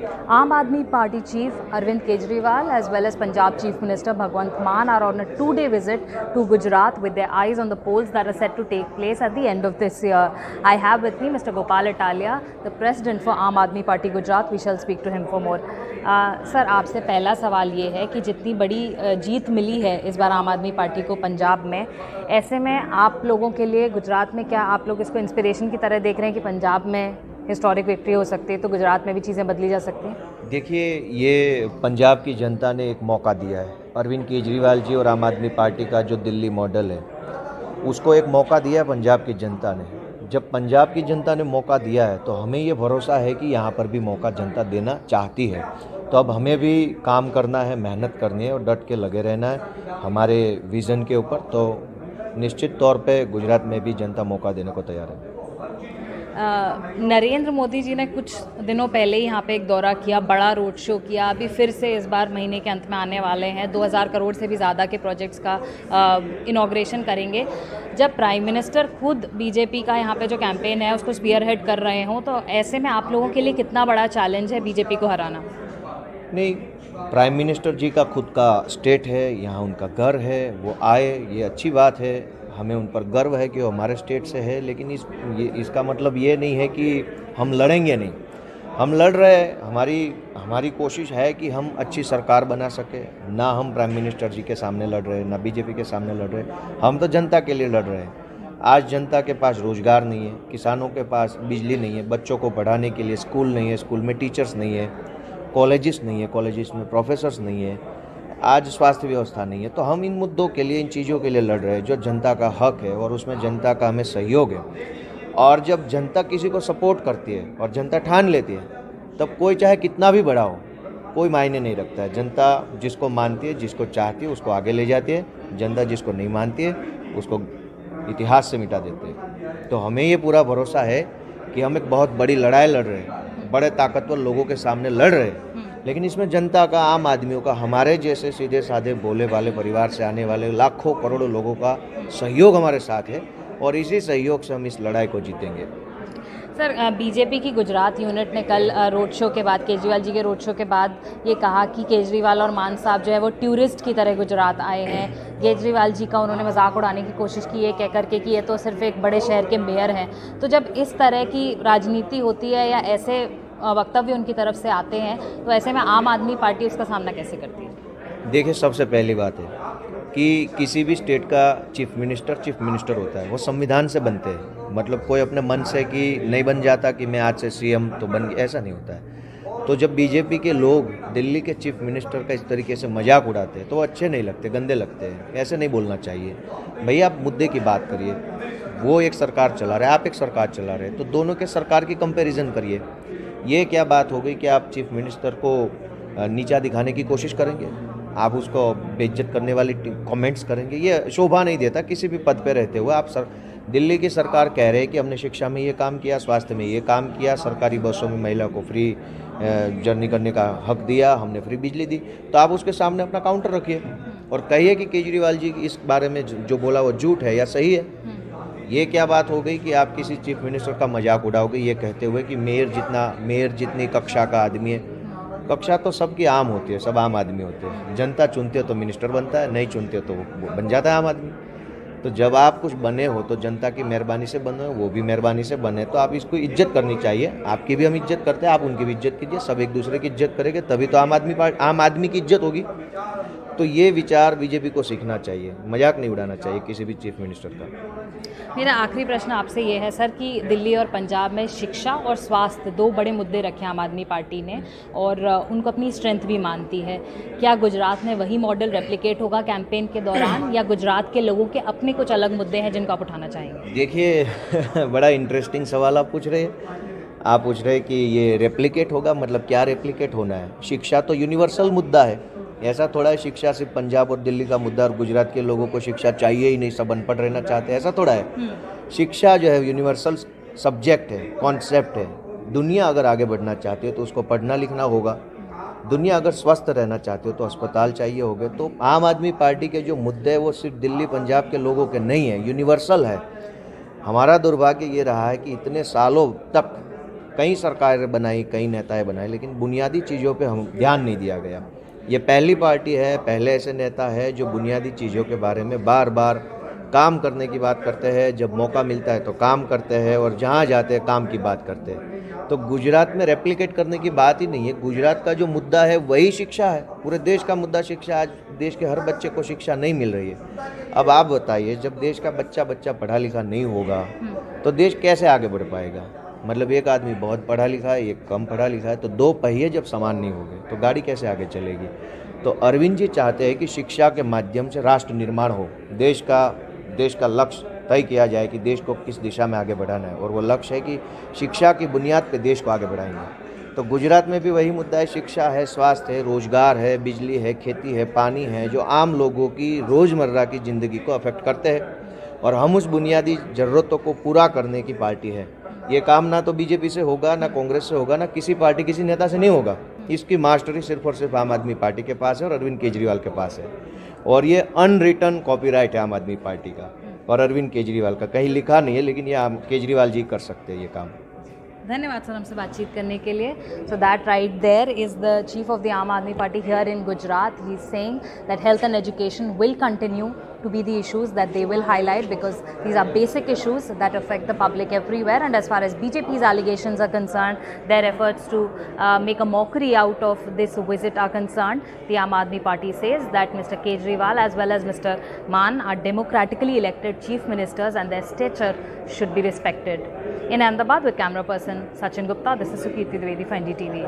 Aam Aadmi Party Chief Arvind Kejriwal as well as Punjab Chief Minister Bhagwant Mann are on a 2-day visit to Gujarat with their eyes on the polls that are set to take place at the end of this year. I have with me Mr. Gopal Italia, the President for Aam Aadmi Party Gujarat. We shall speak to him for more. Sir, आपसे पहला सवाल ये है कि जितनी बड़ी जीत मिली है इस बार आम आदमी पार्टी को पंजाब में, ऐसे में आप लोगों के लिए गुजरात में क्या आप लोग इसको इंस्पिरेशन की तरह देख रहे हैं कि पंजाब में हिस्टोरिक विक्ट्री हो सकती है तो गुजरात में भी चीज़ें बदली जा सकती हैं? देखिए, ये पंजाब की जनता ने एक मौका दिया है। अरविंद केजरीवाल जी और आम आदमी पार्टी का जो दिल्ली मॉडल है उसको एक मौका दिया है पंजाब की जनता ने। जब पंजाब की जनता ने मौका दिया है तो हमें ये भरोसा है कि यहाँ पर भी मौका जनता देना चाहती है। तो अब हमें भी काम करना है, मेहनत करनी है और डट के लगे रहना है हमारे विज़न के ऊपर। तो निश्चित तौर पे गुजरात में भी जनता मौका देने को तैयार है। नरेंद्र मोदी जी ने कुछ दिनों पहले ही यहाँ पे एक दौरा किया, बड़ा रोड शो किया। अभी फिर से इस बार महीने के अंत में आने वाले हैं, 2000 करोड़ से भी ज़्यादा के प्रोजेक्ट्स का इनॉग्रेशन करेंगे। जब प्राइम मिनिस्टर खुद बीजेपी का यहाँ पे जो कैंपेन है उसको स्पीयर हेड कर रहे हों, तो ऐसे में आप लोगों के लिए कितना बड़ा चैलेंज है बीजेपी को हराना? नहीं, प्राइम मिनिस्टर जी का खुद का स्टेट है, यहाँ उनका घर है, वो आए, ये अच्छी बात है। हमें उन पर गर्व है कि वो हमारे स्टेट से है, लेकिन इसका मतलब ये नहीं है कि हम लड़ेंगे नहीं। हम लड़ रहे हैं। हमारी कोशिश है कि हम अच्छी सरकार बना सके। ना हम प्राइम मिनिस्टर जी के सामने लड़ रहे हैं, ना बीजेपी के सामने लड़ रहे हैं। हम तो जनता के लिए लड़ रहे हैं। आज जनता के पास रोज़गार नहीं है, किसानों के पास बिजली नहीं है, बच्चों को पढ़ाने के लिए स्कूल नहीं है, स्कूल में टीचर्स नहीं है, कॉलेजेस नहीं है, कॉलेजेस में प्रोफेसर्स नहीं है, आज स्वास्थ्य व्यवस्था नहीं है। तो हम इन मुद्दों के लिए, इन चीज़ों के लिए लड़ रहे हैं जो जनता का हक है और उसमें जनता का हमें सहयोग है। और जब जनता किसी को सपोर्ट करती है और जनता ठान लेती है, तब कोई चाहे कितना भी बड़ा हो, कोई मायने नहीं रखता है। जनता जिसको मानती है, जिसको चाहती है, उसको आगे ले जाती है। जनता जिसको नहीं मानती है उसको इतिहास से मिटा देते हैं। तो हमें ये पूरा भरोसा है कि हम एक बहुत बड़ी लड़ाई लड़ रहे हैं, बड़े ताकतवर लोगों के सामने लड़ रहे हैं, लेकिन इसमें जनता का, आम आदमियों का, हमारे जैसे सीधे साधे भोले वाले परिवार से आने वाले लाखों करोड़ों लोगों का सहयोग हमारे साथ है और इसी सहयोग से हम इस लड़ाई को जीतेंगे। सर, बीजेपी की गुजरात यूनिट ने कल रोड शो के बाद, केजरीवाल जी के रोड शो के बाद ये कहा कि केजरीवाल और मान साहब जो है वो टूरिस्ट की तरह गुजरात आए हैं। केजरीवाल जी का उन्होंने मजाक उड़ाने की कोशिश की है, कह करके कि ये तो सिर्फ एक बड़े शहर के मेयर हैं। तो जब इस तरह की राजनीति होती है या ऐसे वक्तव्य उनकी तरफ से आते हैं, तो ऐसे में आम आदमी पार्टी उसका सामना कैसे करती है? देखिए, सबसे पहली बात है कि किसी भी स्टेट का चीफ मिनिस्टर होता है, वो संविधान से बनते हैं। मतलब कोई अपने मन से कि नहीं बन जाता कि मैं आज से सीएम तो बन गया, ऐसा नहीं होता है। तो जब बीजेपी के लोग दिल्ली के चीफ मिनिस्टर का इस तरीके से मजाक उड़ाते हैं तो वो अच्छे नहीं लगते, गंदे लगते हैं। ऐसे नहीं बोलना चाहिए। भैया, आप मुद्दे की बात करिए। वो एक सरकार चला रहे हैं, आप एक सरकार चला रहे हैं, तो दोनों के सरकार की कंपेरिजन करिए। ये क्या बात हो गई कि आप चीफ मिनिस्टर को नीचा दिखाने की कोशिश करेंगे, आप उसको बेइज्जत करने वाली कमेंट्स करेंगे? ये शोभा नहीं देता किसी भी पद पे रहते हुए। आप दिल्ली की सरकार कह रहे हैं कि हमने शिक्षा में ये काम किया, स्वास्थ्य में ये काम किया, सरकारी बसों में महिला को फ्री जर्नी करने का हक दिया, हमने फ्री बिजली दी। तो आप उसके सामने अपना काउंटर रखिए और कहिए कि केजरीवाल जी इस बारे में जो बोला वो झूठ है या सही है। ये क्या बात हो गई कि आप किसी चीफ मिनिस्टर का मजाक उड़ाओगे ये कहते हुए कि मेयर जितनी कक्षा का आदमी है। कक्षा तो सबकी आम होती है, सब आम आदमी होते हैं। जनता चुनती है तो मिनिस्टर बनता है, नहीं चुनती है तो वो बन जाता है आम आदमी। तो जब आप कुछ बने हो तो जनता की मेहरबानी से बने हो, वो भी मेहरबानी से बने, तो आप इसको इज्जत करनी चाहिए। आपकी भी हम इज्जत करते हैं, आप उनकी भी इज्जत कीजिए। सब एक दूसरे की इज्जत करेंगे तभी तो आम आदमी की इज्जत होगी। तो ये विचार बीजेपी को सीखना चाहिए, मजाक नहीं उड़ाना चाहिए किसी भी चीफ मिनिस्टर का। मेरा आखिरी प्रश्न आपसे ये है सर कि दिल्ली और पंजाब में शिक्षा और स्वास्थ्य 2 बड़े मुद्दे रखे आम आदमी पार्टी ने और उनको अपनी स्ट्रेंथ भी मानती है। क्या गुजरात में वही मॉडल रेप्लिकेट होगा कैंपेन के दौरान, या गुजरात के लोगों के अपने कुछ अलग मुद्दे हैं जिनको आप उठाना चाहेंगे? देखिए, बड़ा इंटरेस्टिंग सवाल आप पूछ रहे हैं। आप पूछ रहे हैं कि ये रेप्लिकेट होगा, मतलब क्या रेप्लिकेट होना है? शिक्षा तो यूनिवर्सल मुद्दा है। ऐसा थोड़ा है शिक्षा सिर्फ पंजाब और दिल्ली का मुद्दा और गुजरात के लोगों को शिक्षा चाहिए ही नहीं, सब अनपढ़ रहना चाहते हैं, ऐसा थोड़ा है। शिक्षा जो है यूनिवर्सल सब्जेक्ट है, कॉन्सेप्ट है। दुनिया अगर आगे बढ़ना चाहती है तो उसको पढ़ना लिखना होगा। दुनिया अगर स्वस्थ रहना चाहती हो तो अस्पताल चाहिए होंगे। तो आम आदमी पार्टी के जो मुद्दे हैं वो सिर्फ दिल्ली पंजाब के लोगों के नहीं है, यूनिवर्सल है। हमारा दुर्भाग्य ये रहा है कि इतने सालों तक कई सरकारें बनाई, कई नेताएं बनाए, लेकिन बुनियादी चीज़ों पे हम ध्यान नहीं दिया गया। ये पहली पार्टी है, पहले ऐसे नेता है जो बुनियादी चीज़ों के बारे में बार बार काम करने की बात करते हैं, जब मौका मिलता है तो काम करते हैं और जहाँ जाते हैं काम की बात करते हैं। तो गुजरात में रेप्लिकेट करने की बात ही नहीं है। गुजरात का जो मुद्दा है वही शिक्षा है, पूरे देश का मुद्दा शिक्षा। आज देश के हर बच्चे को शिक्षा नहीं मिल रही है। अब आप बताइए, जब देश का बच्चा पढ़ा लिखा नहीं होगा तो देश कैसे आगे बढ़ पाएगा? मतलब एक आदमी बहुत पढ़ा लिखा है, एक कम पढ़ा लिखा है, तो दो पहिए जब समान नहीं होंगे तो गाड़ी कैसे आगे चलेगी? तो अरविंद जी चाहते हैं कि शिक्षा के माध्यम से राष्ट्र निर्माण हो, देश का लक्ष्य तय किया जाए कि देश को किस दिशा में आगे बढ़ाना है, और वो लक्ष्य है कि शिक्षा की बुनियाद पे देश को आगे बढ़ाएंगे। तो गुजरात में भी वही मुद्दा है, शिक्षा है, स्वास्थ्य है, रोजगार है, बिजली है, खेती है, पानी है, जो आम लोगों की रोज़मर्रा की ज़िंदगी को अफेक्ट करते हैं, और हम उस बुनियादी ज़रूरतों को पूरा करने की पार्टी है। ये काम ना तो बीजेपी से होगा, ना कांग्रेस से होगा, ना किसी पार्टी किसी नेता से नहीं होगा। इसकी मास्टरी सिर्फ और सिर्फ आम आदमी पार्टी के पास है और अरविंद केजरीवाल के पास है, और ये अनरिटन कॉपीराइट है आम आदमी पार्टी का और अरविंद केजरीवाल का। कहीं लिखा नहीं है, लेकिन ये केजरीवाल जी कर सकते हैं ये काम। धन्यवाद सर हमसे बातचीत करने के लिए. So that right there is the chief of the Aam Aadmi Party here in Gujarat. He is saying that health and education will continue to be the issues that they will highlight, because these are basic issues that affect the public everywhere. And as far as BJP's allegations are concerned, their efforts to make a mockery out of this visit are concerned, the Aam Aadmi Party says that Mr. Kejriwal as well as Mr. Maan are democratically elected chief ministers and their stature should be respected. In Ahmedabad with camera person Sachin Gupta, this is Sukirti Dwivedi for NDTV.